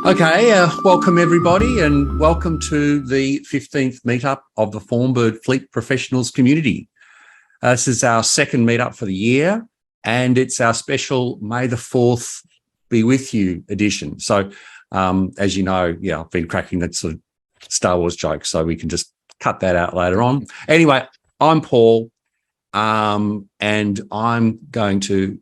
Okay, welcome everybody and welcome to the 15th meetup of the Formbird FLEET Professionals community. This is our second meetup for the year and it's our special May the 4th be with you edition. So as you know, I've been cracking that sort of Star Wars joke, so we can just cut that out later on. Anyway, I'm Paul and I'm going to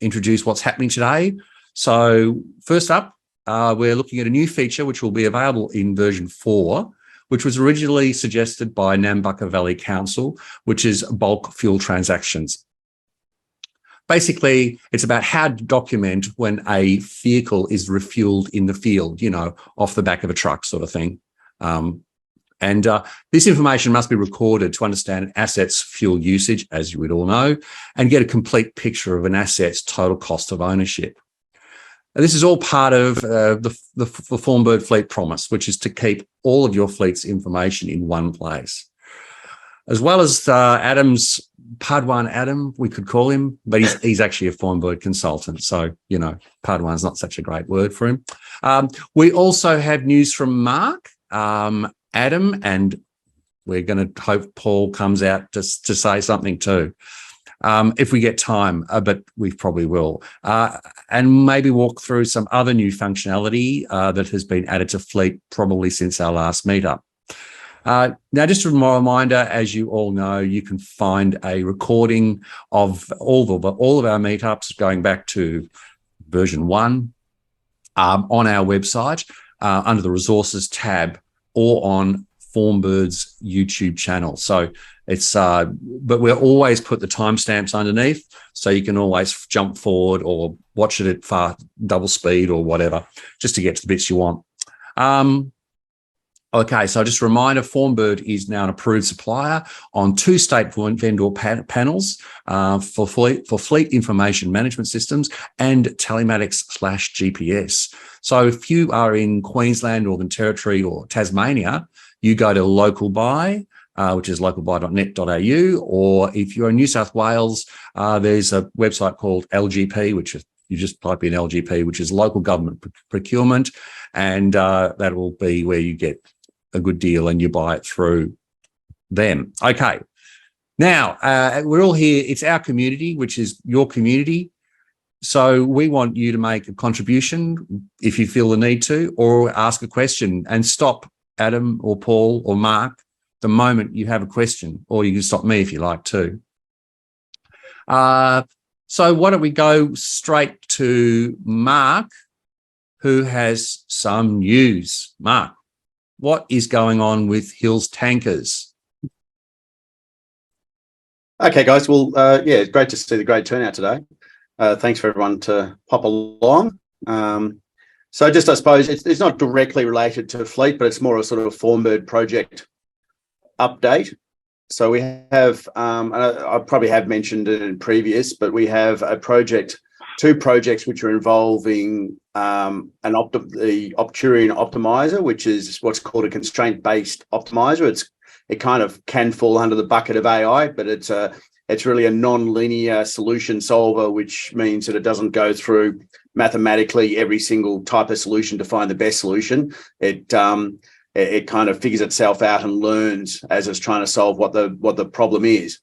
introduce what's happening today. So first up, we're looking at a new feature which will be available in version 4, which was originally suggested by Nambucca Valley Council, which is bulk fuel transactions. Basically, it's about how to document when a vehicle is refueled in the field, off the back of a truck sort of thing. This information must be recorded to understand an asset's fuel usage, as you would all know, and get a complete picture of an asset's total cost of ownership. This is all part of the Formbird FLEET promise, which is to keep all of your fleet's information in one place. As well as Adam's, Padwan Adam, we could call him, but he's actually a Formbird consultant. So, Padwan's not such a great word for him. We also have news from Mark, Adam, and we're going to hope Paul comes out to say something too. If we get time, but we probably will, and maybe walk through some other new functionality that has been added to Fleet probably since our last meetup. Now, just a reminder, as you all know, you can find a recording of all of our meetups going back to version 1 on our website under the resources tab or on Formbird's YouTube channel. So it's but we'll always put the timestamps underneath, so you can always jump forward or watch it at double speed or whatever, just to get to the bits you want. Okay, so just a reminder, Formbird is now an approved supplier on 2 state vendor panels for fleet information management systems and telematics/GPS. So if you are in Queensland, Northern Territory or Tasmania, you go to local buy, which is localbuy.net.au, or if you're in New South Wales, there's a website called LGP, which is, you just type in LGP, which is local government procurement, and that will be where you get a good deal and you buy it through them. Okay, now we're all here. It's our community, which is your community. So we want you to make a contribution if you feel the need to, or ask a question, and stop Adam or Paul or Mark the moment you have a question, or you can stop me if you like to. So why don't we go straight to Mark, who has some news. Mark, what is going on with Hills Tankers? Okay, guys. Well, it's great to see the great turnout today. Thanks for everyone to pop along. So just, I suppose, it's not directly related to Fleet, but it's more a sort of Formbird project update. So we have, and I probably have mentioned it in previous, but we have two projects which are involving the Opturian optimizer, which is what's called a constraint-based optimizer. It kind of can fall under the bucket of AI, but it's really a non-linear solution solver, which means that it doesn't go through mathematically every single type of solution to find the best solution. It kind of figures itself out and learns as it's trying to solve what the problem is.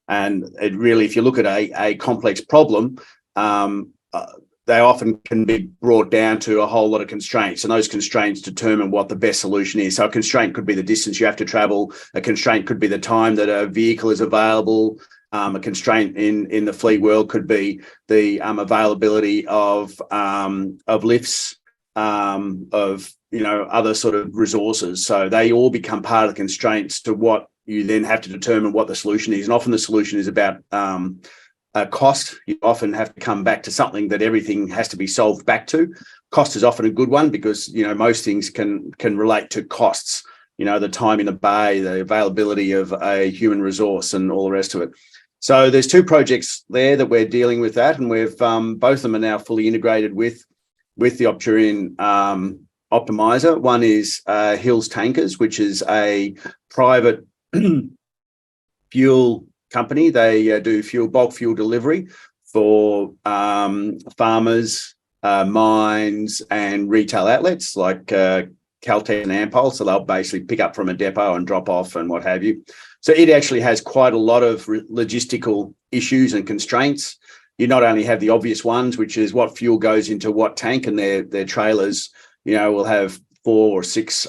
And it really, if you look at a complex problem, they often can be brought down to a whole lot of constraints, and those constraints determine what the best solution is. So a constraint could be the distance you have to travel. A constraint could be the time that a vehicle is available. A constraint in the fleet world could be the availability of lifts, of other sort of resources. So they all become part of the constraints to what you then have to determine what the solution is. And often the solution is about cost. You often have to come back to something that everything has to be solved back to. Cost is often a good one because most things can relate to costs. The time in the bay, the availability of a human resource, and all the rest of it. So there's 2 projects there that we're dealing with that, and we've both of them are now fully integrated with the Opturian optimizer. One is Hills Tankers, which is a private fuel company. They do bulk fuel delivery for farmers, mines and retail outlets like Caltex and Ampol. So they'll basically pick up from a depot and drop off and what have you. So it actually has quite a lot of logistical issues and constraints. You not only have the obvious ones, which is what fuel goes into what tank, and their trailers, will have 4 or 6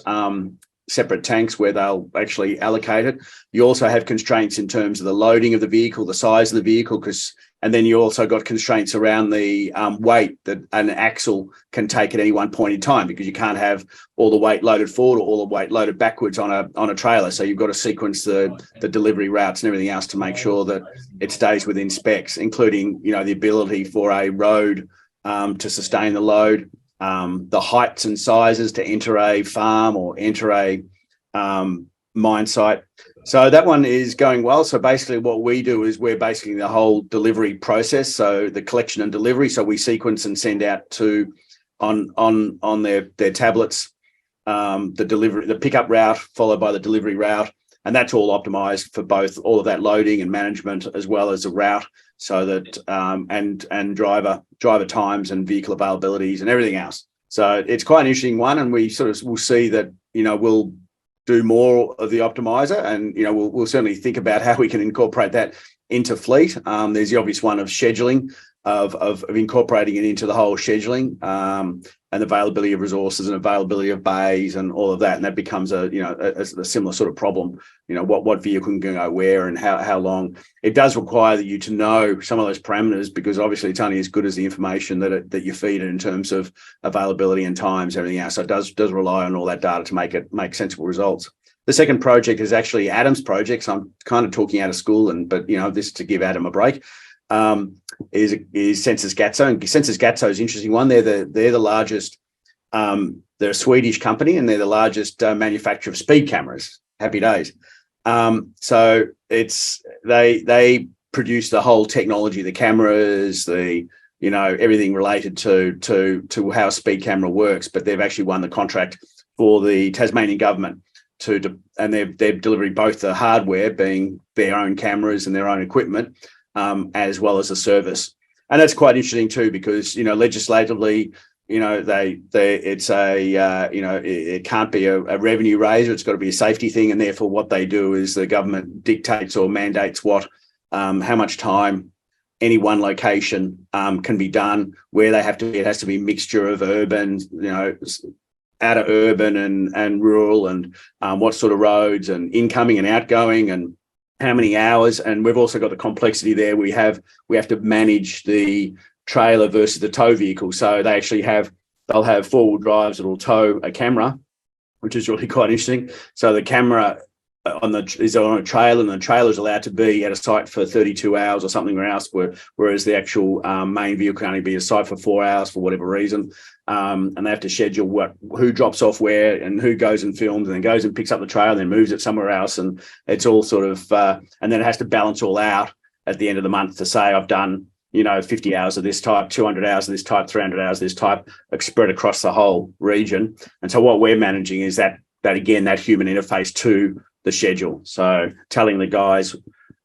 separate tanks where they'll actually allocate it. You also have constraints in terms of the loading of the vehicle, the size of the vehicle, and then you also got constraints around the weight that an axle can take at any one point in time, because you can't have all the weight loaded forward or all the weight loaded backwards on a trailer. So you've got to sequence the delivery routes and everything else to make sure that it stays within specs, including, the ability for a road to sustain the load, the heights and sizes to enter a farm or enter a mine site. So that one is going well. So basically what we do is we're basically the whole delivery process. So the collection and delivery. So we sequence and send out to on their tablets, the pickup route followed by the delivery route. And that's all optimized for both all of that loading and management, as well as the route, so that and driver times and vehicle availabilities and everything else. So it's quite an interesting one, and we sort of will see that, we'll do more of the optimizer, and we'll certainly think about how we can incorporate that into fleet. There's the obvious one of scheduling, of incorporating it into the whole scheduling, and availability of resources and availability of bays and all of that, and that becomes a similar sort of problem. What vehicle can go where and how long. It does require you to know some of those parameters, because obviously it's only as good as the information that you feed it in terms of availability and times, everything else. So it does rely on all that data to make sensible results. The second project is actually Adam's project. So I'm kind of talking out of school, but this is to give Adam a break. Is Sensys Gatso, and Sensys Gatso is an interesting one. They're the largest. They're a Swedish company, and they're the largest manufacturer of speed cameras. Happy days. So they produce the whole technology, the cameras, everything related to how a speed camera works. But they've actually won the contract for the Tasmanian Government and they're delivering both the hardware, being their own cameras and their own equipment, as well as a service. And that's quite interesting too, because legislatively, it can't be a revenue raiser. It's got to be a safety thing, and therefore what they do is the government dictates or mandates how much time any one location can be done, where they have to be. It has to be a mixture of urban, outer urban and rural, and what sort of roads and incoming and outgoing and how many hours. And we've also got the complexity there. We have to manage the trailer versus the tow vehicle. So they'll have 4-wheel drives that will tow a camera, which is really quite interesting. So the camera is on a trailer, and the trailer is allowed to be at a site for 32 hours or something else, whereas the actual main vehicle can only be at a site for 4 hours for whatever reason. And they have to schedule who drops off where and who goes and films and then goes and picks up the trailer and then moves it somewhere else. And it's all sort of, and then it has to balance all out at the end of the month to say, I've done 50 hours of this type, 200 hours of this type, 300 hours of this type, spread across the whole region. And so what we're managing is that again, that human interface to the schedule. So telling the guys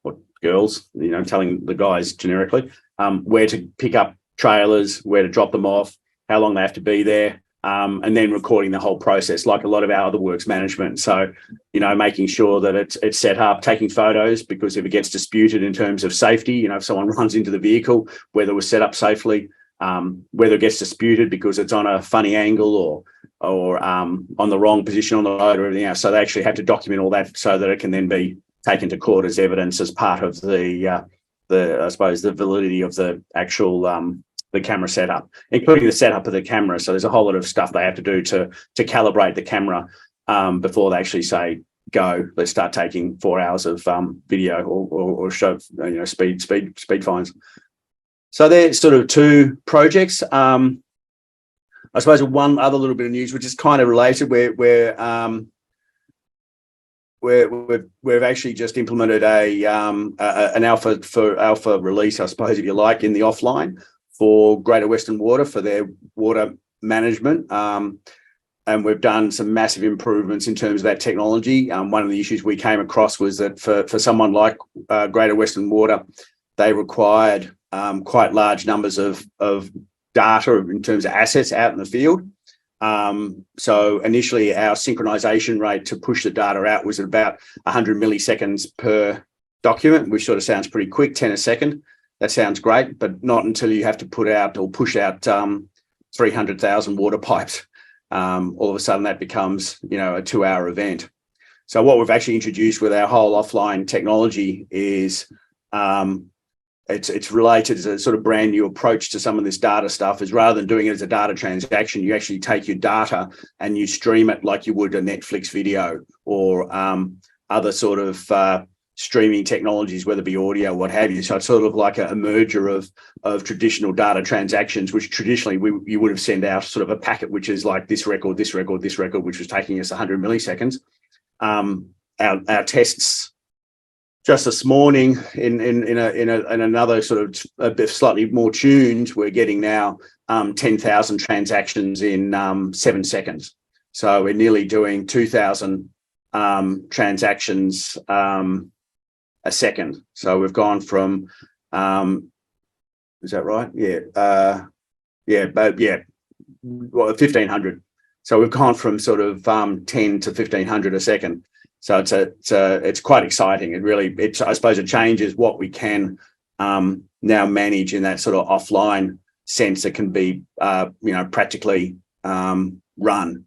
or girls, telling the guys generically, where to pick up trailers, where to drop them off, how long they have to be there, and then recording the whole process, like a lot of our other works management. So, making sure that it's set up, taking photos, because if it gets disputed in terms of safety, if someone runs into the vehicle, whether it was set up safely, whether it gets disputed because it's on a funny angle or on the wrong position on the road or everything else. So they actually have to document all that so that it can then be taken to court as evidence as part of the validity of the actual the camera setup, including the setup of the camera. So there's a whole lot of stuff they have to do to calibrate the camera before they actually say, go, let's start taking 4 hours of video or show speed fines. So they're sort of 2 projects. I suppose one other little bit of news, which is kind of related, we've actually just implemented an alpha release, I suppose, if you like, in the offline for Greater Western Water for their water management. And we've done some massive improvements in terms of that technology. One of the issues we came across was that for someone like Greater Western Water, they required quite large numbers of data in terms of assets out in the field. So initially our synchronization rate to push the data out was at about 100 milliseconds per document, which sort of sounds pretty quick, 10 a second. That sounds great, but not until you have to put out or push out 300,000 water pipes. All of a sudden that becomes, a 2-hour event. So what we've actually introduced with our whole offline technology is it's related as a sort of brand new approach to some of this data stuff, is rather than doing it as a data transaction, you actually take your data and you stream it like you would a Netflix video or other sort of streaming technologies, whether it be audio, what have you. So it's sort of like a merger of traditional data transactions, which traditionally you would have sent out sort of a packet, which is like this record, this record, this record, which was taking us 100 milliseconds. Our tests just this morning in another sort of a bit slightly more tuned, we're getting now 10,000 transactions in 7 seconds. So we're nearly doing 2,000 transactions a second. So we've gone from, is that right? Yeah. 1,500. So we've gone from sort of 10 to 1,500 a second. So it's quite exciting. I suppose it changes what we can now manage in that sort of offline sense that can be, practically run.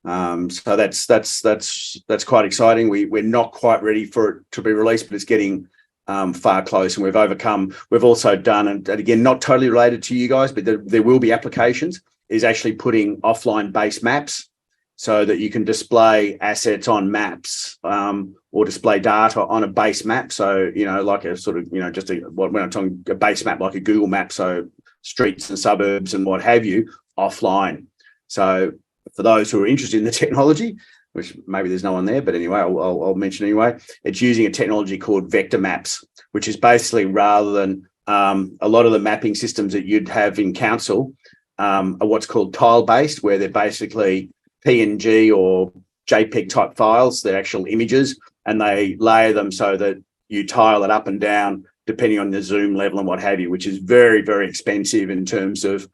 So that's quite exciting. We're not quite ready for it to be released, but it's getting far close. And we've also done, and again, not totally related to you guys, but there will be applications, is actually putting offline based maps so that you can display assets on maps or display data on a base map. So, like a sort of, when I'm talking a base map, like a Google map, so streets and suburbs and what have you, offline. So for those who are interested in the technology, which maybe there's no one there, but anyway, I'll mention anyway, it's using a technology called vector maps, which is basically, rather than a lot of the mapping systems that you'd have in council are what's called tile-based, where they're basically PNG or JPEG type files, they're actual images, and they layer them so that you tile it up and down depending on the zoom level and what have you, which is very, very expensive in terms of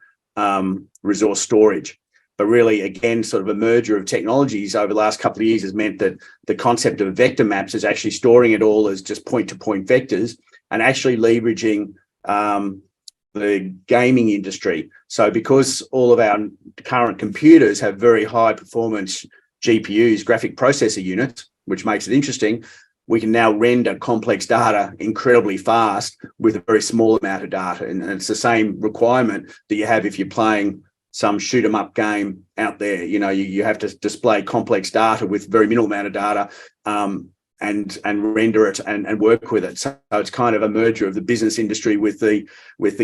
resource storage. But really, again, sort of a merger of technologies over the last couple of years has meant that the concept of vector maps is actually storing it all as just point-to-point vectors and actually leveraging the gaming industry. So because all of our current computers have very high performance GPUs, graphic processor units, which makes it interesting, we can now render complex data incredibly fast with a very small amount of data. And it's the same requirement that you have if you're playing some shoot 'em up game out there. You have to display complex data with very minimal amount of data and render it and work with it. So it's kind of a merger of the business industry with the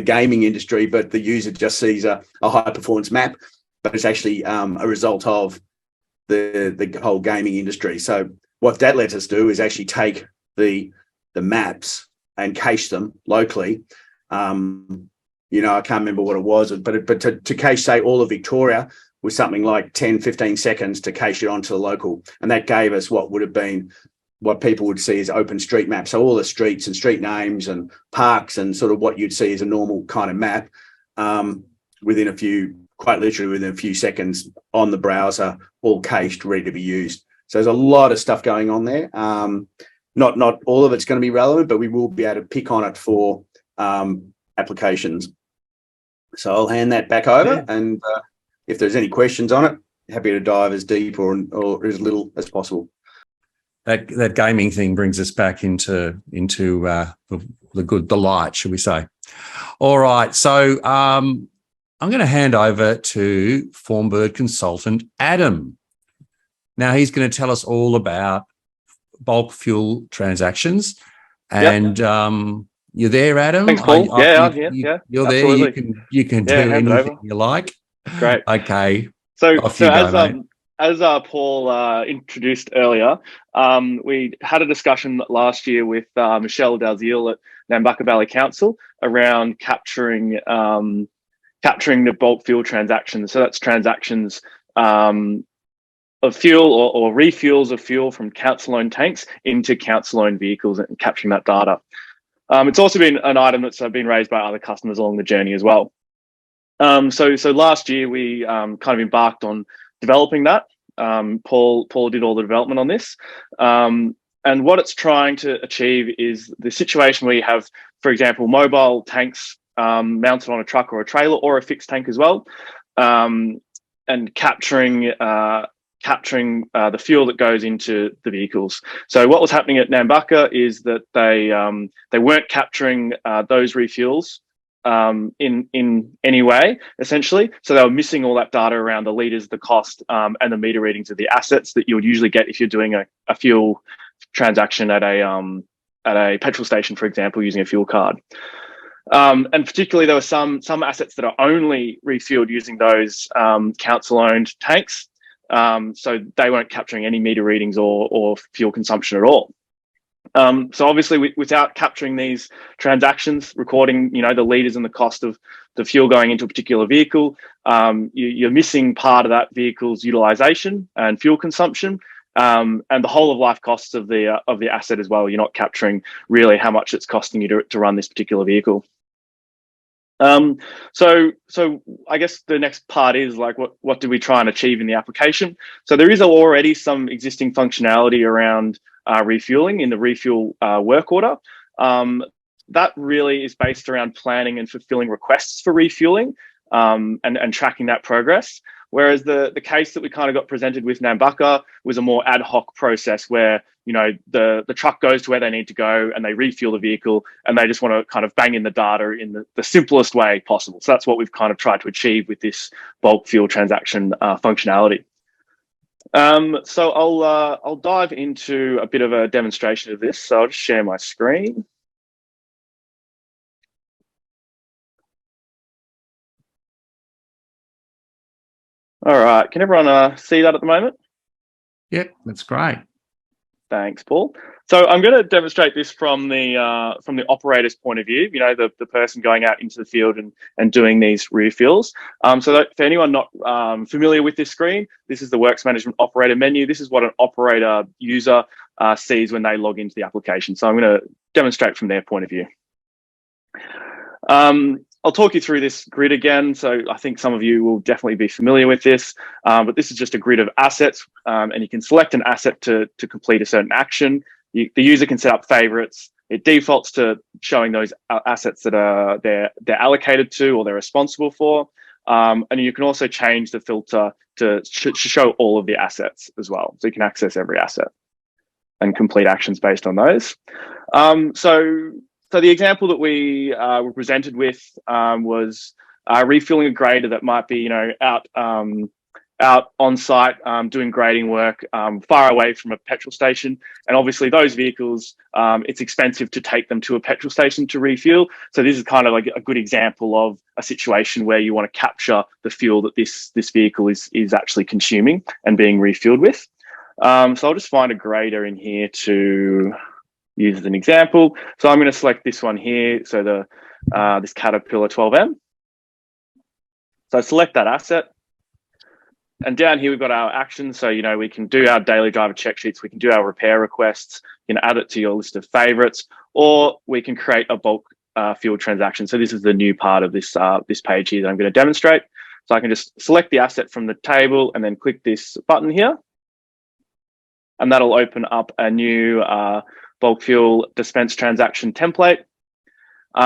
gaming industry, but the user just sees a high performance map, but it's actually a result of the whole gaming industry. So what that lets us do is actually take the maps and cache them locally. I can't remember what it was, but to cache, say, all of Victoria was something like 10, 15 seconds to cache it onto the local. And that gave us what would have been what people would see as open street maps. So all the streets and street names and parks and sort of what you'd see as a normal kind of map within a few seconds on the browser, all cached, ready to be used. So there's a lot of stuff going on there. Not all of it's going to be relevant, but we will be able to pick on it for applications. So I'll hand that back over, and if there's any questions on it, happy to dive as deep or as little as possible. That gaming thing brings us back into the light, should we say? All right, so I'm going to hand over to Formbird consultant Adam. Now he's going to tell us all about bulk fuel transactions, and you're there, Adam. Thanks, Paul. Yeah. You're absolutely. there. You can do anything you like. Great. Okay. So as Paul introduced earlier, we had a discussion last year with Michelle Dalziel at Nambucca Valley Council around capturing the bulk fuel transactions. So that's transactions of fuel or refuels of fuel from council-owned tanks into council-owned vehicles and capturing that data. It's also been an item that's been raised by other customers along the journey as well. So last year we kind of embarked on developing that. Paul did all the development on this. And what it's trying to achieve is the situation where you have, for example, mobile tanks mounted on a truck or a trailer or a fixed tank as well, and capturing the fuel that goes into the vehicles. So what was happening at Nambucca is that they weren't capturing those refuels in any way, essentially. So they were missing all that data around the liters, the cost, and the meter readings of the assets that you would usually get if you're doing a fuel transaction at a petrol station, for example, using a fuel card. And particularly, there were some assets that are only refueled using those council-owned tanks. So they weren't capturing any meter readings or fuel consumption at all. So obviously, without capturing these transactions, recording, the liters and the cost of the fuel going into a particular vehicle, you're missing part of that vehicle's utilisation and fuel consumption, and the whole of life costs of the asset as well. You're not capturing really how much it's costing you to run this particular vehicle. So I guess the next part is like, what do we try and achieve in the application? So there is already some existing functionality around refueling in the refuel work order. That really is based around planning and fulfilling requests for refueling, and tracking that progress. Whereas the case that we kind of got presented with Nambucca was a more ad hoc process where, the truck goes to where they need to go and they refuel the vehicle and they just want to kind of bang in the data in the simplest way possible. So that's what we've kind of tried to achieve with this bulk fuel transaction functionality. So I'll dive into a bit of a demonstration of this. So I'll just share my screen. All right, can everyone see that at the moment? Yep, that's great. Thanks, Paul. So I'm going to demonstrate this from the operator's point of view, the person going out into the field and doing these refuels. So that for anyone not familiar with this screen, this is the Works Management Operator menu. This is what an operator user sees when they log into the application. So I'm going to demonstrate from their point of view. I'll talk you through this grid again. So I think some of you will definitely be familiar with this, but this is just a grid of assets, and you can select an asset to complete a certain action. The user can set up favorites. It defaults to showing those assets that they're allocated to or they're responsible for. And you can also change the filter to show all of the assets as well. So you can access every asset and complete actions based on those. So the example that we were presented with was refueling a grader that might be, out on site doing grading work far away from a petrol station. And obviously those vehicles, it's expensive to take them to a petrol station to refuel. So this is kind of like a good example of a situation where you want to capture the fuel that this vehicle is actually consuming and being refueled with. So I'll just find a grader in here to use as an example. So I'm going to select this one here. So this Caterpillar 12M. So I select that asset. And down here, we've got our actions. So, we can do our daily driver check sheets. We can do our repair requests. You can add it to your list of favorites, or we can create a bulk fuel transaction. So this is the new part of this page here that I'm going to demonstrate. So I can just select the asset from the table and then click this button here. And that'll open up a new bulk fuel dispense transaction template.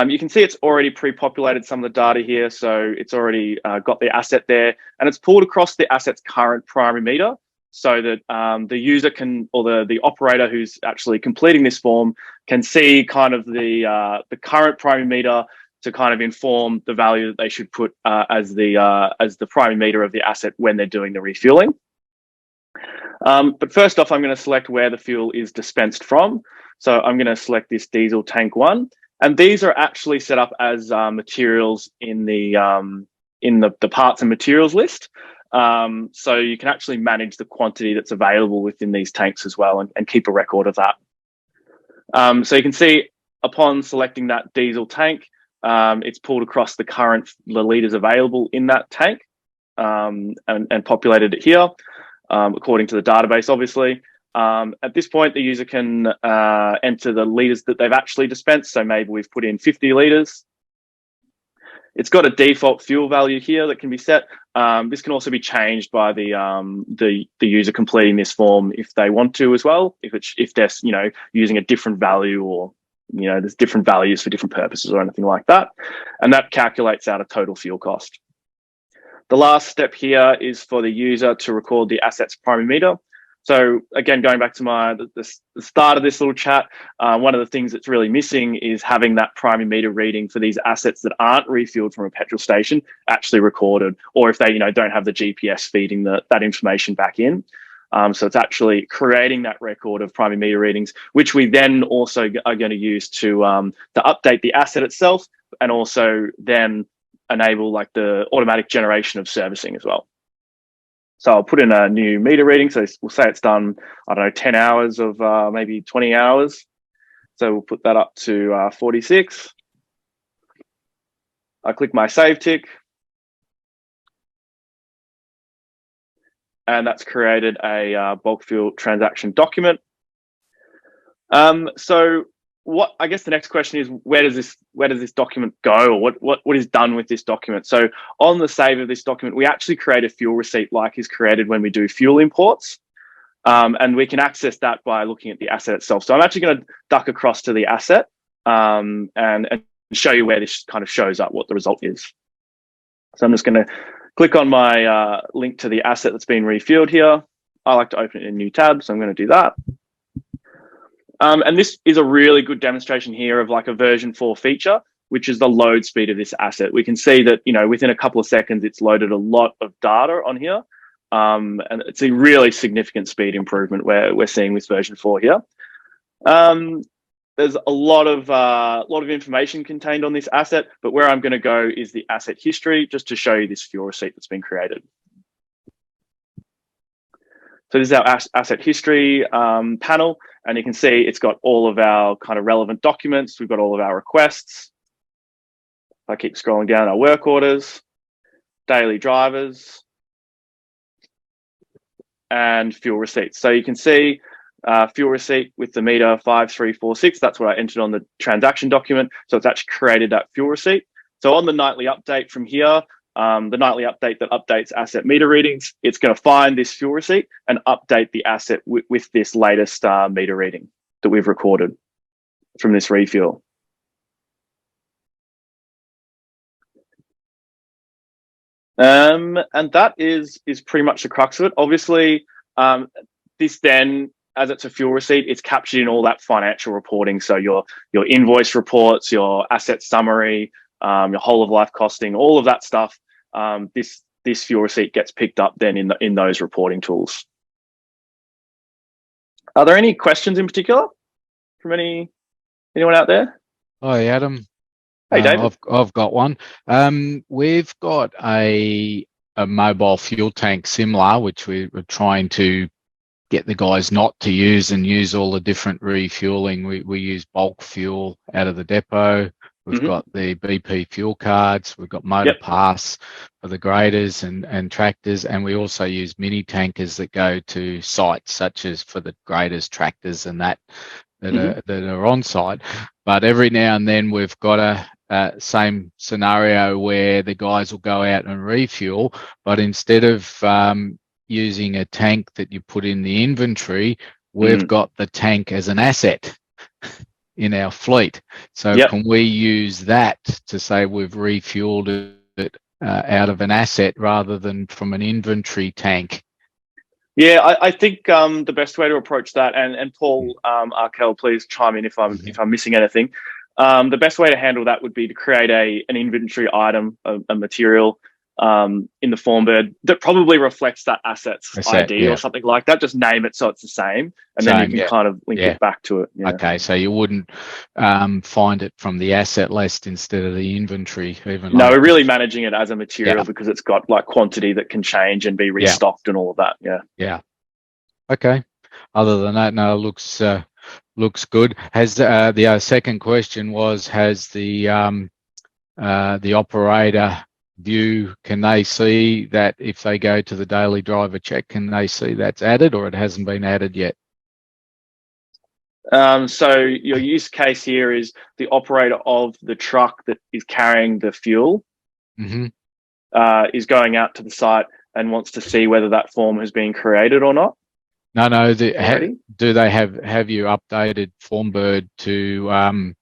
You can see it's already pre-populated some of the data here. So it's already got the asset there and it's pulled across the asset's current primary meter so that the user can, or the operator who's actually completing this form can see kind of the current primary meter to kind of inform the value that they should put as the primary meter of the asset when they're doing the refueling. But first off, I'm going to select where the fuel is dispensed from. So I'm going to select this diesel tank 1, and these are actually set up as materials in the parts and materials list. So you can actually manage the quantity that's available within these tanks as well, and keep a record of that. So you can see upon selecting that diesel tank, it's pulled across the litres available in that tank, and populated it here. According to the database, obviously. At this point, the user can enter the litres that they've actually dispensed. So maybe we've put in 50 litres. It's got a default fuel value here that can be set. This can also be changed by the user completing this form if they want to as well. If they're using a different value, or there's different values for different purposes or anything like that, and that calculates out a total fuel cost. The last step here is for the user to record the asset's primary meter. So again, going back to the start of this little chat, one of the things that's really missing is having that primary meter reading for these assets that aren't refueled from a petrol station actually recorded, or if they don't have the GPS feeding that information back in. So it's actually creating that record of primary meter readings, which we then also are going to use to update the asset itself, and also then enable like the automatic generation of servicing as well. So I'll put in a new meter reading. So we'll say it's done, 10 hours of maybe 20 hours. So we'll put that up to 46. I click my save tick. And that's created a bulk fuel transaction document. So I guess the next question is, where does this document go, or what is done with this document? So on the save of this document, we actually create a fuel receipt like is created when we do fuel imports. And we can access that by looking at the asset itself. So I'm actually going to duck across to the asset and show you where this kind of shows up, what the result is. So I'm just going to click on my link to the asset that's been refueled here. I like to open it in a new tab, so I'm going to do that. And this is a really good demonstration here of like a version 4 feature, which is the load speed of this asset. We can see that, within a couple of seconds, it's loaded a lot of data on here. And it's a really significant speed improvement we're seeing with version 4 here. There's a lot of information contained on this asset, but where I'm going to go is the asset history, just to show you this fuel receipt that's been created. So this is our asset history panel, and you can see it's got all of our kind of relevant documents. We've got all of our requests. If I keep scrolling down, our work orders, daily drivers, and fuel receipts. So you can see fuel receipt with the meter 5346. That's what I entered on the transaction document. So it's actually created that fuel receipt. So on the nightly update from here, the nightly update that updates asset meter readings, it's going to find this fuel receipt and update the asset with this latest meter reading that we've recorded from this refuel. And that is pretty much the crux of it. Obviously, this then, as it's a fuel receipt, it's captured in all that financial reporting. So your invoice reports, your asset summary, your whole of life costing, all of that stuff. This fuel receipt gets picked up then in those reporting tools. Are there any questions in particular from anyone out there? Hi, Adam. Hey, David. I've got one. We've got a mobile fuel tank similar, which we're trying to get the guys not to use and use all the different refueling. We use bulk fuel out of the depot. We've got the BP fuel cards. We've got motor pass for the graders and tractors, and we also use mini tankers that go to sites such as for the graders, tractors, and that are on site. But every now and then we've got a same scenario where the guys will go out and refuel, but instead of using a tank that you put in the inventory, we've got the tank as an asset in our fleet. So can we use that to say we've refueled it out of an asset rather than from an inventory tank? Yeah, I think the best way to approach that, and Paul Arkell, please chime in if I'm missing anything. The best way to handle that would be to create an inventory item, a material in the Formbird that probably reflects that asset's ID or something like that. Just name it so it's the same, and then you can kind of link it back to it. Yeah. Okay, so you wouldn't find it from the asset list instead of the inventory. No, we're really managing it as a material because it's got like quantity that can change and be restocked and all of that. Yeah. Okay. Other than that, no, it looks good. Has the second question was, has the operator view, can they see that if they go to the daily driver check, can they see that's added, or it hasn't been added yet? So your use case here is the operator of the truck that is carrying the fuel is going out to the site and wants to see whether that form has been created or not. No. Do they have you updated Formbird to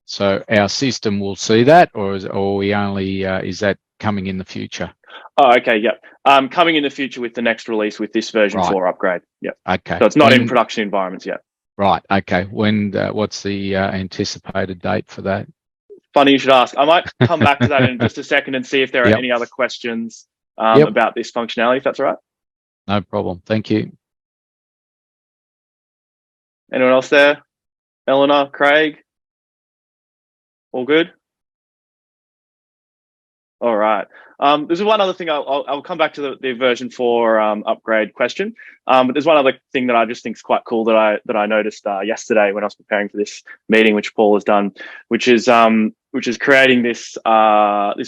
so our system will see that, or we only is that coming in the future? Oh, okay, yep. Coming in the future with the next release with this version 4 upgrade. Yep. Okay. So it's not in production environments yet. Right. Okay. When? What's the anticipated date for that? Funny you should ask. I might come back to that in just a second and see if there are any other questions about this functionality, if that's all right. No problem. Thank you. Anyone else there? Eleanor, Craig? All good? All right. There's one other thing. I'll come back to the version 4 upgrade question. But there's one other thing that I just think is quite cool that I noticed yesterday when I was preparing for this meeting, which Paul has done, which is creating this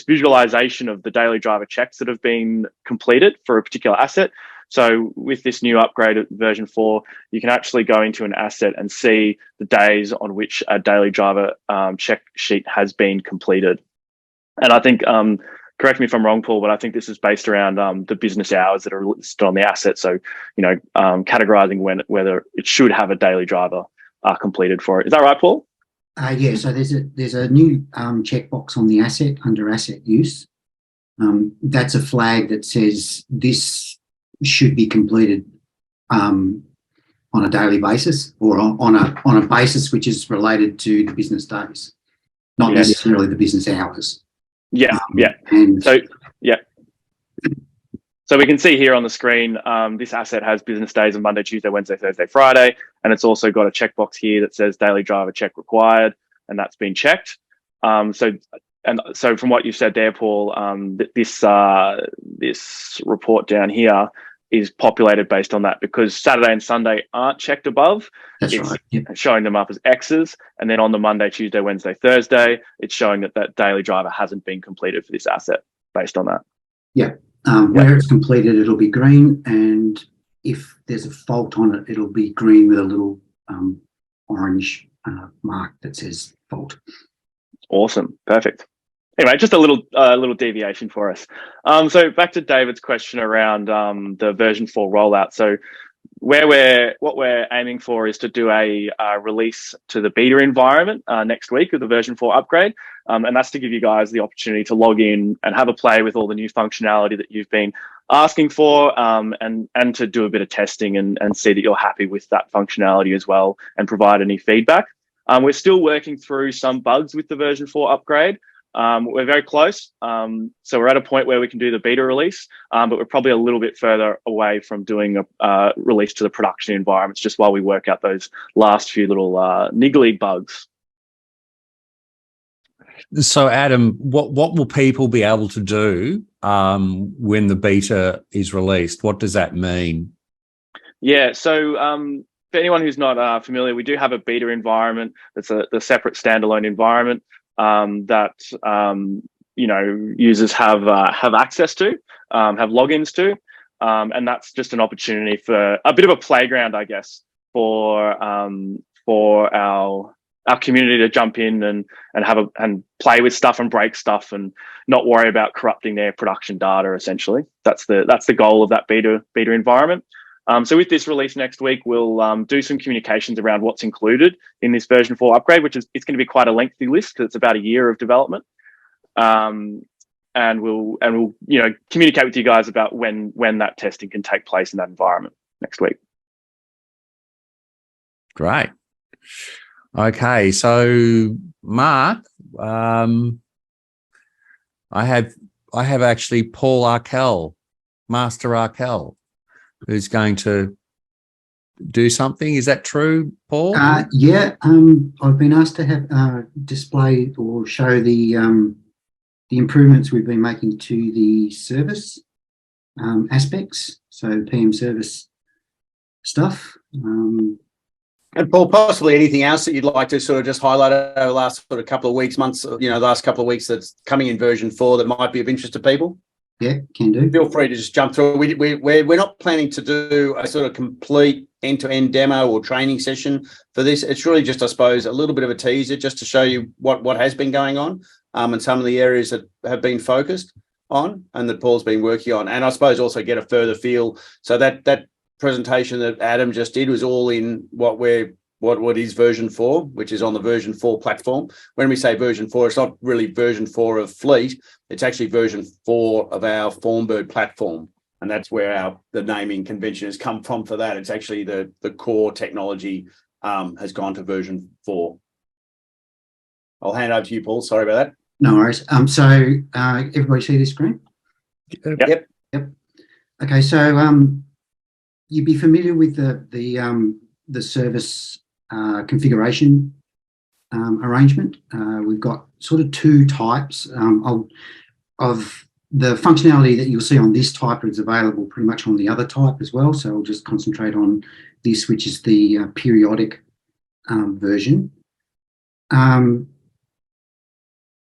visualization of the daily driver checks that have been completed for a particular asset. So with this new upgraded version 4, you can actually go into an asset and see the days on which a daily driver check sheet has been completed. And I think, correct me if I'm wrong, Paul, but I think this is based around the business hours that are listed on the asset. So, categorizing whether it should have a daily driver completed for it. Is that right, Paul? Yeah. So there's a new checkbox on the asset under asset use. That's a flag that says this should be completed on a daily basis, or on a basis which is related to the business days, not necessarily the business hours. And so we can see here on the screen, this asset has business days on Monday, Tuesday, Wednesday, Thursday, Friday, and it's also got a checkbox here that says daily driver check required, and that's been checked. So from what you said there, Paul, this report down here is populated based on that, because Saturday and Sunday aren't checked above. That's it's right. Yep. showing them up as X's, and then on the Monday, Tuesday, Wednesday, Thursday, it's showing that daily driver hasn't been completed for this asset based on that. Yeah. Where it's completed, it'll be green, and if there's a fault on it, it'll be green with a little orange mark that says fault. Awesome. Perfect. Anyway, just a little deviation for us. So back to David's question around the version 4 rollout. So what we're aiming for is to do a release to the beta environment next week of the version 4 upgrade, and that's to give you guys the opportunity to log in and have a play with all the new functionality that you've been asking for, and to do a bit of testing and see that you're happy with that functionality as well, and provide any feedback. We're still working through some bugs with the version 4 upgrade. We're very close. So we're at a point where we can do the beta release, but we're probably a little bit further away from doing a release to the production environments, just while we work out those last few little niggly bugs. So, Adam, what will people be able to do when the beta is released? What does that mean? Yeah, so for anyone who's not familiar, we do have a beta environment. That's the separate standalone environment that users have access to, have logins to, and that's just an opportunity for a bit of a playground, I guess, for our community to jump in and play with stuff and break stuff and not worry about corrupting their production data. Essentially, that's the goal of that beta environment. So with this release next week, we'll do some communications around what's included in this version 4 upgrade, which is it's going to be quite a lengthy list because it's about a year of development. And we'll communicate with you guys about when that testing can take place in that environment next week. Great. Okay, so Mark, I have actually Paul Arkell, Master Arkell, who's going to do something. Is that true, Paul? Yeah, I've been asked to have display or show the improvements we've been making to the service aspects, so PM service stuff. And Paul, possibly anything else that you'd like to sort of just highlight over the last sort of couple of weeks, months, the last couple of weeks that's coming in version 4 that might be of interest to people? Yeah, can do. Feel free to just jump through. We're not planning to do a sort of complete end-to-end demo or training session for this. It's really just, I suppose, a little bit of a teaser just to show you what has been going on, and some of the areas that have been focused on and that Paul's been working on, and I suppose also get a further feel. So that presentation that Adam just did was all in what is version 4, which is on the version 4 platform. When we say version 4, it's not really version 4 of Fleet. It's actually version 4 of our Formbird platform. And that's where the naming convention has come from for that. It's actually the core technology has gone to version 4. I'll hand over to you, Paul. Sorry about that. No worries. So everybody see this screen? Yep. Okay, so you'd be familiar with the service configuration arrangement. We've got sort of 2 types of the functionality that you'll see on this type is available pretty much on the other type as well. So I'll just concentrate on this, which is the periodic version.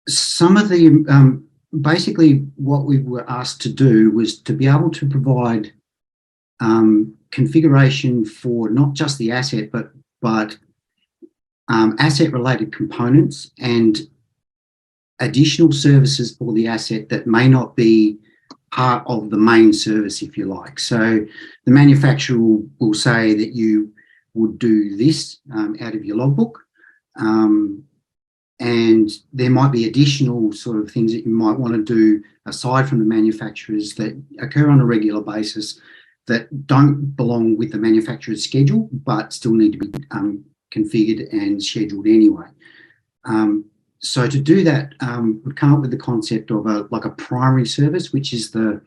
Some of the basically what we were asked to do was to be able to provide configuration for not just the asset, but asset related components and additional services for the asset that may not be part of the main service, if you like. So the manufacturer will say that you would do this out of your logbook, and there might be additional sort of things that you might want to do aside from the manufacturers that occur on a regular basis that don't belong with the manufacturer's schedule but still need to be configured and scheduled anyway. So to do that, we've come up with the concept of a primary service, which is the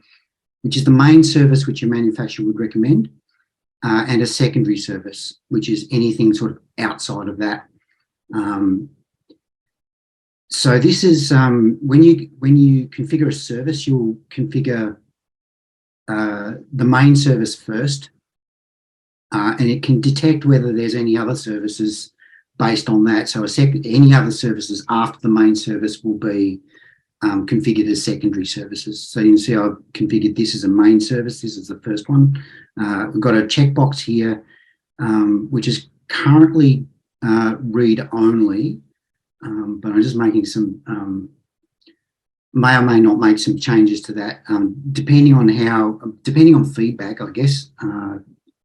main service which your manufacturer would recommend, and a secondary service, which is anything sort of outside of that. So this is when you configure a service, you'll configure the main service first, and it can detect whether there's any other services based on that. So any other services after the main service will be configured as secondary services. So you can see I've configured this as a main service. This is the first one. We've got a checkbox here, which is currently read only, but I'm just making some, may or may not make some changes to that, depending on feedback, I guess,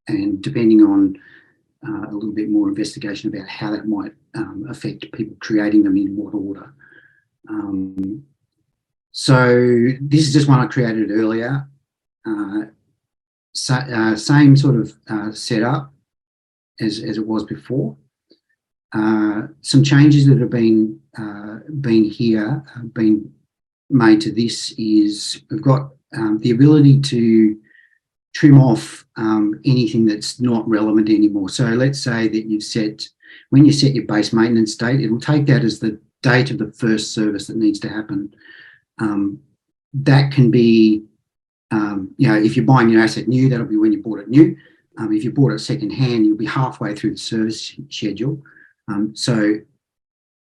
and depending on a little bit more investigation about how that might affect people creating them in what order. So this is just one I created earlier. Same sort of setup as it was before. Some changes that have been made to this is we've got the ability to trim off anything that's not relevant anymore. So let's say that when you set your base maintenance date, it'll take that as the date of the first service that needs to happen. That can be, if you're buying your asset new, that'll be when you bought it new. If you bought it second hand, you'll be halfway through the service schedule. So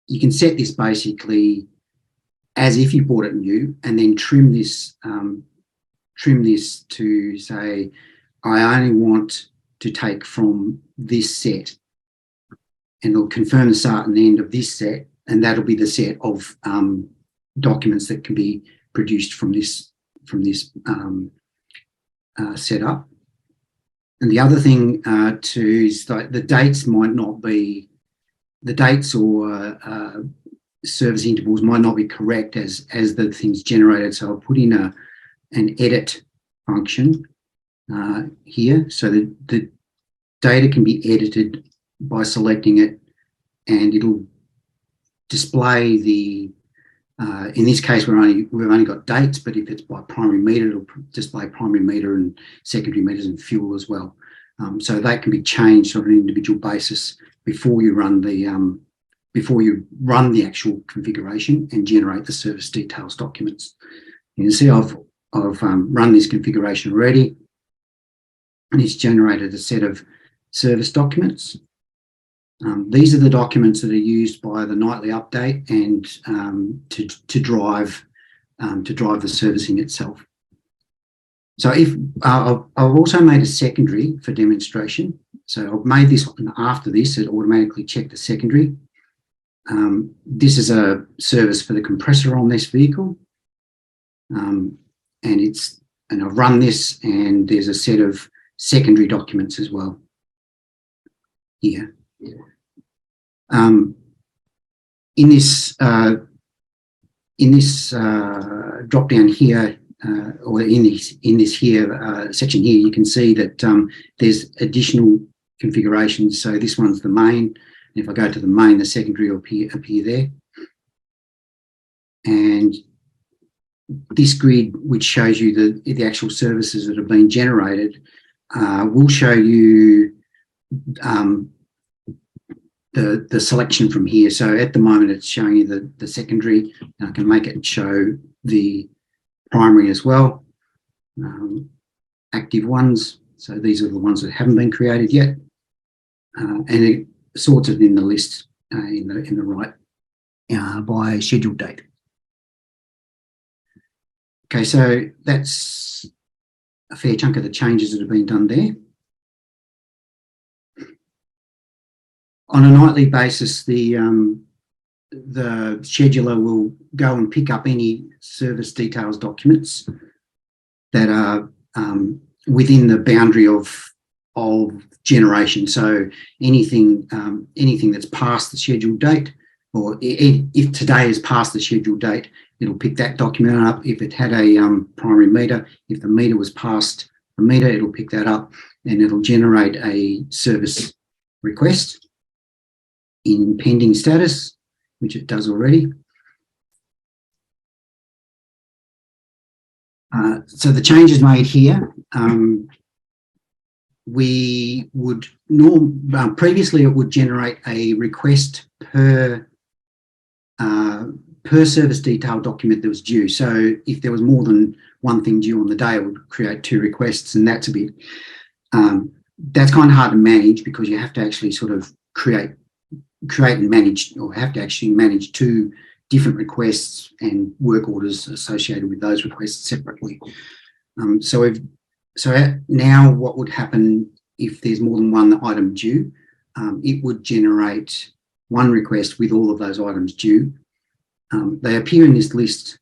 you can set this basically as if you bought it new, and then trim this to say, I only want to take from this set, and it'll confirm the start and the end of this set, and that'll be the set of documents that can be produced from this setup. And the other thing too is that the dates might not be, the dates or service intervals might not be correct as the thing's generated. So I'll put in an edit function here, so that the data can be edited by selecting it, and it'll display the. In this case, we've only got dates, but if it's by primary meter, it'll display primary meter and secondary meters and fuel as well. So that can be changed on an individual basis before you run the actual configuration and generate the service details documents. You can see I've run this configuration already, and it's generated a set of service documents. These are the documents that are used by the nightly update and to drive to drive the servicing itself. So if I've also made a secondary for demonstration. So I've made this, and after this, it automatically checked the secondary. This is a service for the compressor on this vehicle. And I've run this, and there's a set of secondary documents as well here. In this drop down here, or in this here section here, you can see that there's additional configurations. So this one's the main. If I go to the main, the secondary will appear there. And this grid, which shows you the actual services that have been generated, will show you the selection from here. So at the moment, it's showing you the secondary. I can make it show the primary as well, active ones. So these are the ones that haven't been created yet, and it sorts it in the list in the right by scheduled date. Okay, so that's a fair chunk of the changes that have been done there. On a nightly basis, the scheduler will go and pick up any service details documents that are within the boundary of generation. So anything that's past the scheduled date, or if today is past the scheduled date, it'll pick that document up. If it had a primary meter, if the meter was past the meter, it'll pick that up, and it'll generate a service request in pending status, which it does already. So the changes made here, we would previously it would generate a request per service detail document that was due. So if there was more than one thing due on the day, it would create 2 requests, and that's a bit that's kind of hard to manage, because you have to actually sort of create and manage, or have to actually manage 2 different requests and work orders associated with those requests separately. So now what would happen if there's more than one item due? It would generate 1 request with all of those items due. They appear in this list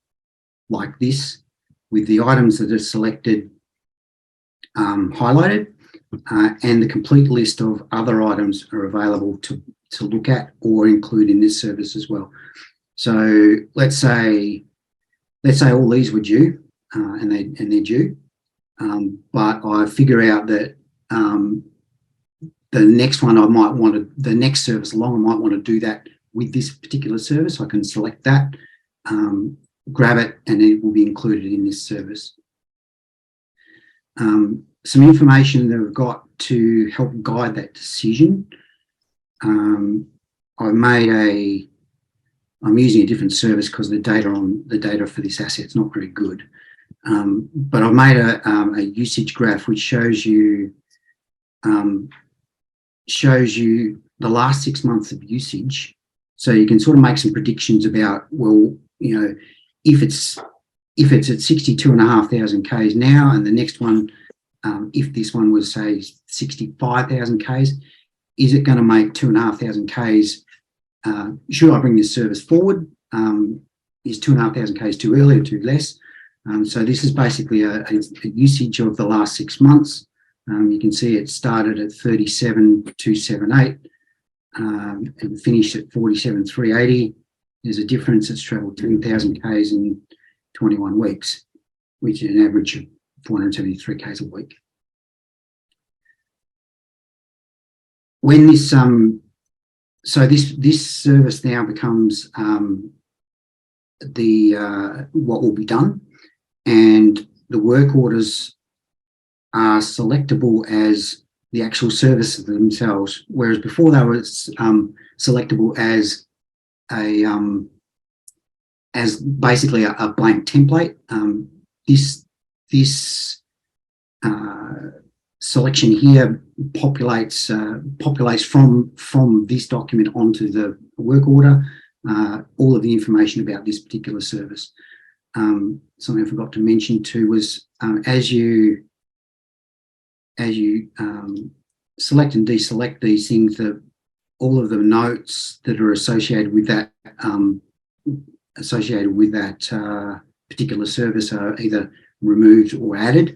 like this, with the items that are selected highlighted, and the complete list of other items are available to look at or include in this service as well. So let's say all these were due, and they're due, but I figure out that the next one the next service along, I might want to do that with this particular service. I can select that, grab it, and it will be included in this service. Some information that I've got to help guide that decision. I'm using a different service because the data for this asset is not very good. But I've made a usage graph which shows you the last 6 months of usage. So you can sort of make some predictions about, well, you know, if it's at 62,500 Ks now, and the next one, if this one was say 65,000 Ks, is it going to make 2,500 Ks? Should I bring this service forward? Is 2,500 Ks too early or too less? So this is basically a usage of the last 6 months. You can see it started at 37,278 and finished at 47,380. There's a difference. It's travelled 10,000 Ks in 21 weeks, which is an average of 473 Ks a week. When this this service now becomes what will be done, and the work orders are selectable as the actual services themselves, whereas before they were selectable as basically a blank template. This selection here populates from this document onto the work order all of the information about this particular service. something I forgot to mention too was as you select and deselect these things, that all of the notes that are associated with that particular service are either removed or added.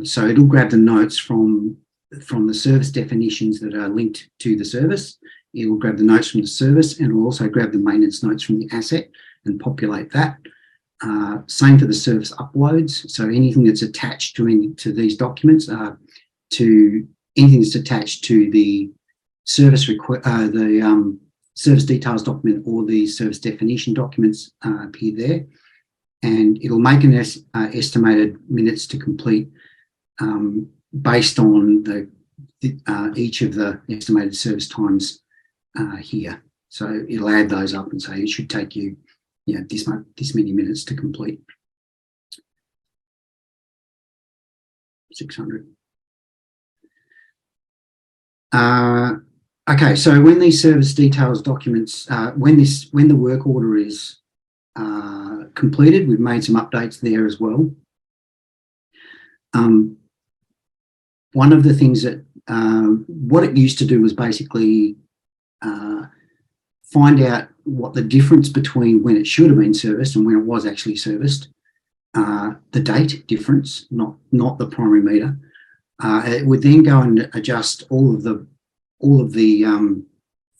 So it'll grab the notes from the service definitions that are linked to the service. It will grab the notes from the service, and it will also grab the maintenance notes from the asset and populate that. Same for the service uploads. So anything that's attached to these documents, to anything that's attached to the service service details document or the service definition documents appear there, and it'll make an estimated minutes to complete based on each of the estimated service times here. So it'll add those up and say it should take you, this many minutes to complete. 600. Okay, so when these service details documents, when the work order is completed, we've made some updates there as well. One of the things that what it used to do was basically find out what the difference between when it should have been serviced and when it was actually serviced, the date difference, not the primary meter. It would then go and adjust all of the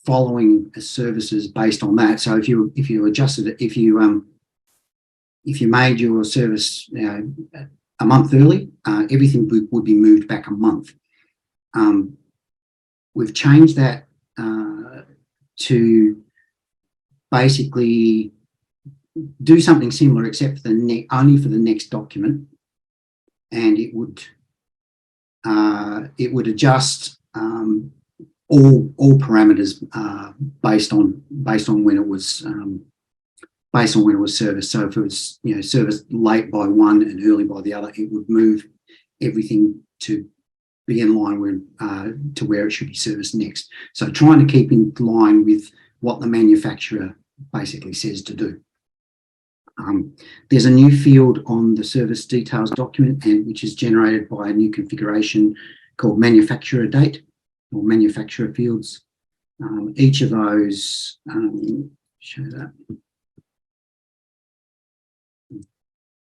following services based on that. So if you adjusted it, if you made your service a month early, everything would be moved back a month. We've changed that to basically do something similar, except for only for the next document, and it would adjust all parameters based on when it was serviced. So if it was serviced late by one and early by the other, it would move everything to be in line with to where it should be serviced next. So trying to keep in line with what the manufacturer basically says to do. There's a new field on the service details document, which is generated by a new configuration called manufacturer date or manufacturer fields. Each of those, show that.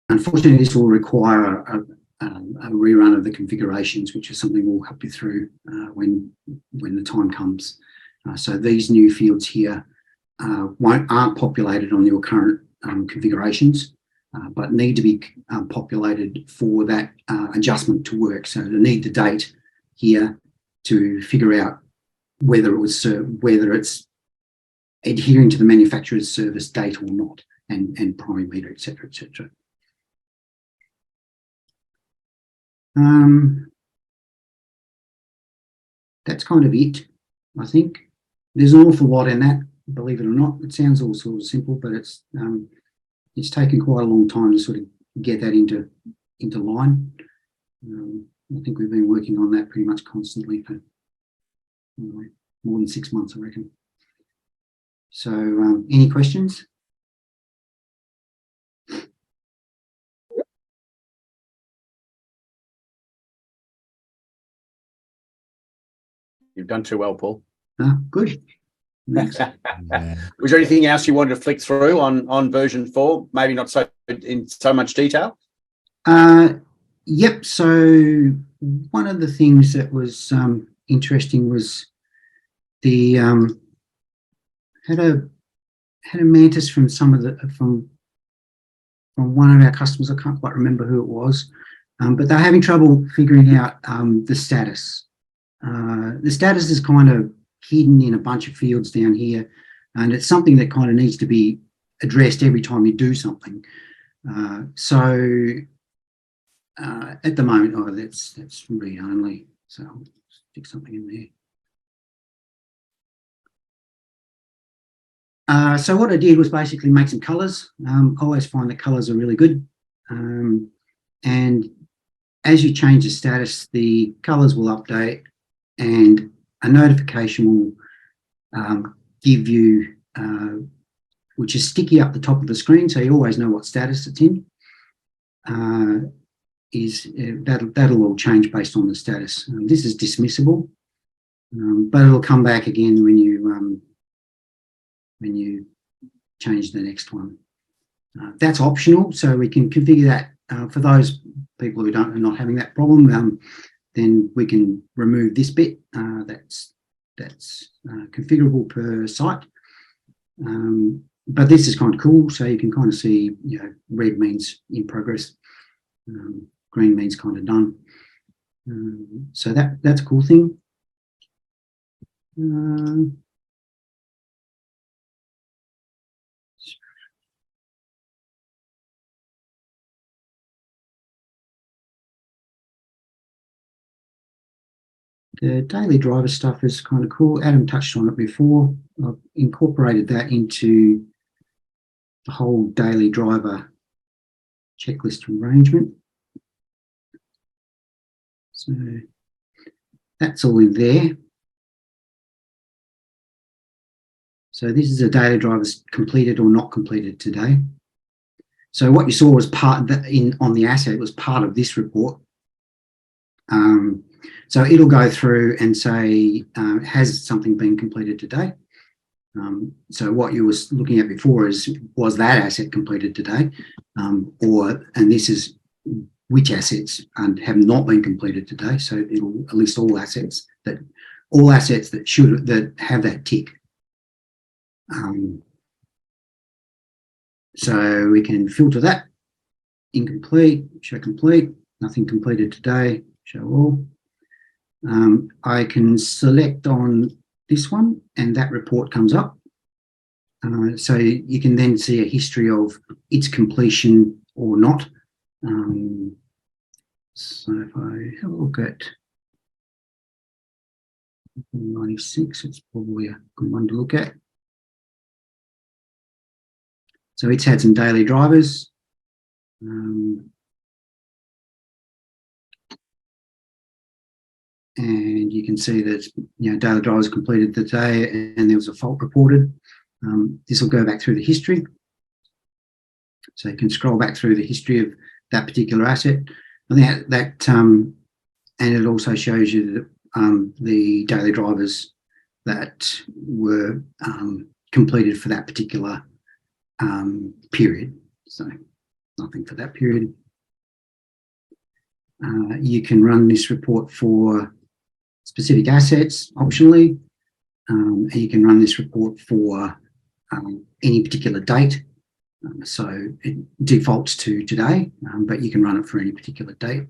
Unfortunately, this will require a rerun of the configurations, which is something we'll help you through when the time comes. So these new fields here aren't populated on your current configurations, but need to be populated for that adjustment to work. So they need the date here to figure out whether it's adhering to the manufacturer's service date or not, and primary meter, etc., etc. That's kind of it, I think. There's an awful lot in that, believe it or not. It sounds all sort of simple, but it's taken quite a long time to sort of get that into line. I think we've been working on that pretty much constantly for more than 6 months, I reckon. So any questions? You've done too well, Paul. Good. Was there anything else you wanted to flick through on version 4? Maybe not so in so much detail. Yep. So one of the things that was interesting was the had a mantis from from one of our customers. I can't quite remember who it was, but they're having trouble figuring out the status. The status is kind of hidden in a bunch of fields down here, and it's something that kind of needs to be addressed every time you do something. So at the moment, that's read only, so I'll stick something in there. So what I did was basically make some colours. I always find that colours are really good, and as you change the status, the colours will update, and a notification will give you which is sticky up the top of the screen, so you always know what status it's in. That'll all change based on the status. This is dismissible, but it'll come back again when you change the next one. That's optional, so we can configure that for those people who are not having that problem. Then we can remove this bit. That's configurable per site. But this is kind of cool, so you can kind of see, red means in progress, green means kind of done. So that's a cool thing. The daily driver stuff is kind of cool. Adam touched on it before. I've incorporated that into the whole daily driver checklist arrangement. So that's all in there. So this is a daily driver's completed or not completed today. So what you saw was on the asset was part of this report. So it'll go through and say, has something been completed today? So what you was looking at before was that asset completed today? And this is which assets have not been completed today. So it'll list all assets that have that tick. So we can filter that. Incomplete, show complete, nothing completed today, show all. I can select on this one and that report comes up. So you can then see a history of its completion or not. So if I have a look at 96, it's probably a good one to look at. So it's had some daily drivers. And you can see that daily drivers completed the day and there was a fault reported. This will go back through the history. So you can scroll back through the history of that particular asset. I think that and it also shows you the daily drivers that were completed for that particular period. So nothing for that period. You can run this report for specific assets optionally, and you can run this report for any particular date. So it defaults to today, but you can run it for any particular date.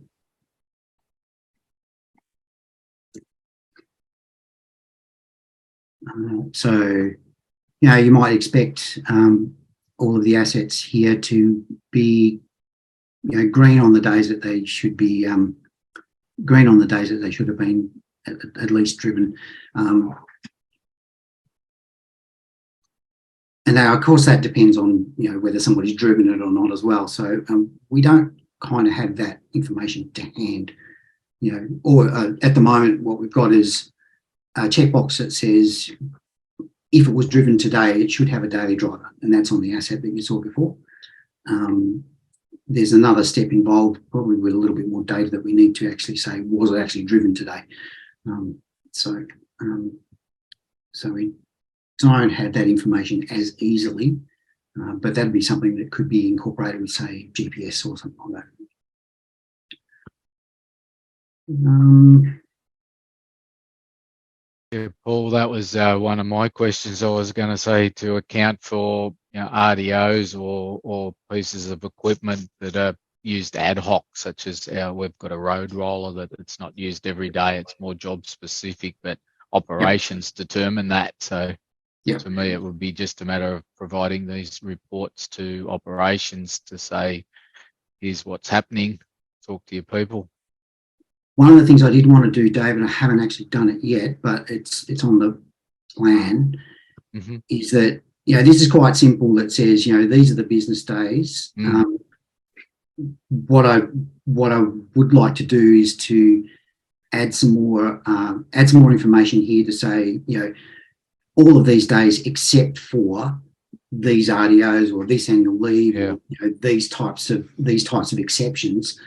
So, you might expect all of the assets here to be, green on the days that they should be, green on the days that they should have been at least driven. And now, of course, that depends on, whether somebody's driven it or not as well. So we don't kind of have that information to hand, or at the moment, what we've got is a checkbox that says, if it was driven today, it should have a daily driver, and that's on the asset that you saw before. There's another step involved, probably with a little bit more data that we need to actually say, was it actually driven today? So we don't have that information as easily, but that'd be something that could be incorporated with, say, GPS or something like that. Yeah, Paul, that was one of my questions. I was going to say, to account for RDOs or pieces of equipment that are used ad hoc, such as we've got a road roller that it's not used every day. It's more job specific, but operations determine that. So to me, it would be just a matter of providing these reports to operations to say, here's what's happening, talk to your people. One of the things I did want to do, David, I haven't actually done it yet, but it's on the plan, is that, this is quite simple. That says, these are the business days. What I would like to do is to add some more information here to say, all of these days except for these RDOs or this annual leave, Yeah. or, these types of exceptions,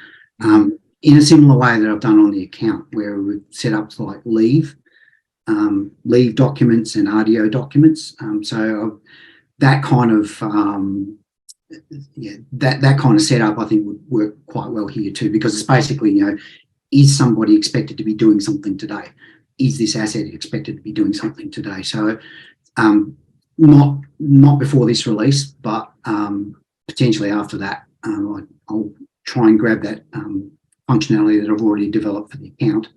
in a similar way that I've done on the account, where we've set up like leave documents and RDO documents. So that kind of that kind of setup I think would work quite well here too, because it's basically, is somebody expected to be doing something today? Is this asset expected to be doing something today? So not before this release, but potentially after that. I'll try and grab that functionality that I've already developed for the account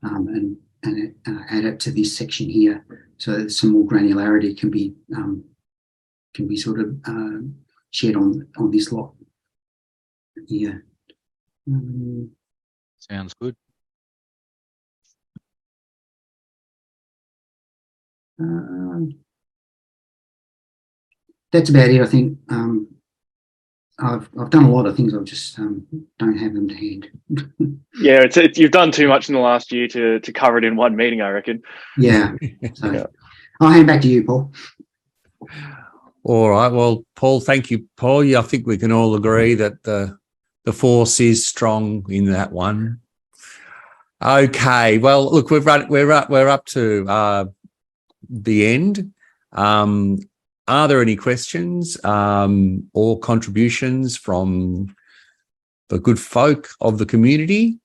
and add it to this section here, so that some more granularity can be sort of shared on this lot. Yeah. Sounds good. That's about it, I think. I've done a lot of things. I just don't have them to hand. Yeah, it's you've done too much in the last year to cover it in one meeting, I reckon. Yeah. So Yeah. I'll hand back to you, Paul. All right. Well, Paul, thank you, Paul. Yeah, I think we can all agree that the force is strong in that one. Okay. Well, look, we're up to the end. Are there any questions or contributions from the good folk of the community?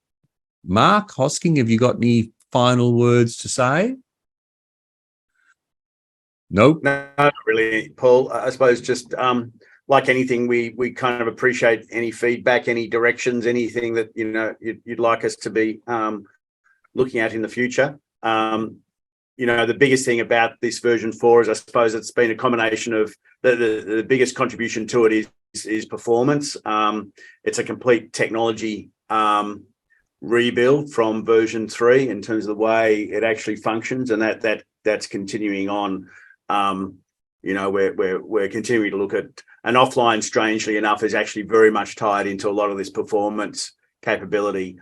Mark Hosking, have you got any final words to say? Nope. No, not really, Paul. I suppose just like anything, we kind of appreciate any feedback, any directions, anything that you'd like us to be looking at in the future. The biggest thing about this version 4 is, I suppose, it's been a combination of the biggest contribution to it is performance. It's a complete technology rebuild from version 3 in terms of the way it actually functions, and that's continuing on. We're continuing to look at, and offline, strangely enough, is actually very much tied into a lot of this performance capability.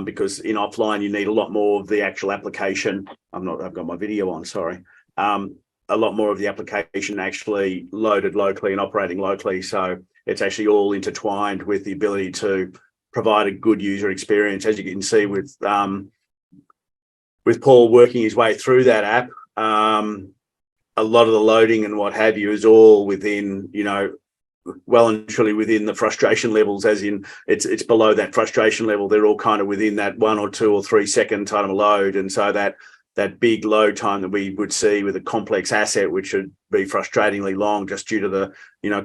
Because in offline you need a lot more of the actual application. I've got my video on, sorry. A lot more of the application actually loaded locally and operating locally. So it's actually all intertwined with the ability to provide a good user experience. As you can see with Paul working his way through that app, a lot of the loading and what have you is all within, well and truly within the frustration levels, as in it's below that frustration level. They're all kind of within that 1 or 2 or 3 second time of load. And so that big load time that we would see with a complex asset, which would be frustratingly long just due to the,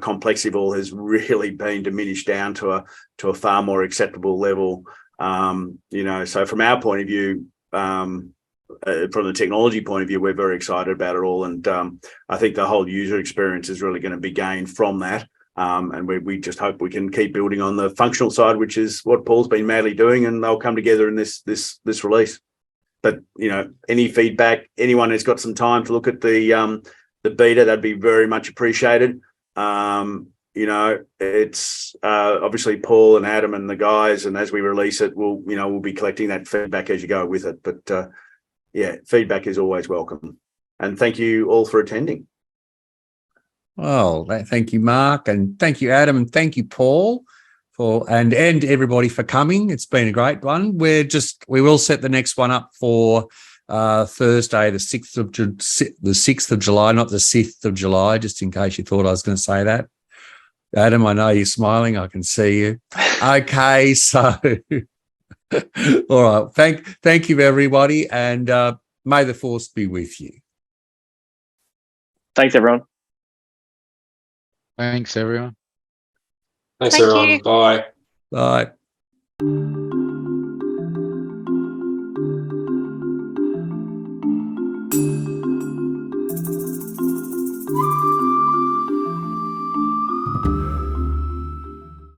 complexity of all, has really been diminished down to a far more acceptable level. So from our point of view, from the technology point of view, we're very excited about it all. And I think the whole user experience is really going to be gained from that. And we just hope we can keep building on the functional side, which is what Paul's been madly doing, and they'll come together in this release. But any feedback, anyone who's got some time to look at the beta, that'd be very much appreciated. It's obviously Paul and Adam and the guys, and as we release it, we'll be collecting that feedback as you go with it. But feedback is always welcome. And thank you all for attending. Well, thank you, Mark, and thank you, Adam, and thank you, Paul, and everybody for coming. It's been a great one. We will set the next one up for Thursday, the 6th of July, not the 6th of July, just in case you thought I was going to say that. Adam, I know you're smiling. I can see you. Okay, so all right. Thank you, everybody, and may the force be with you. Thanks, everyone. Thanks, everyone. Thanks, everyone. you. Bye. Bye.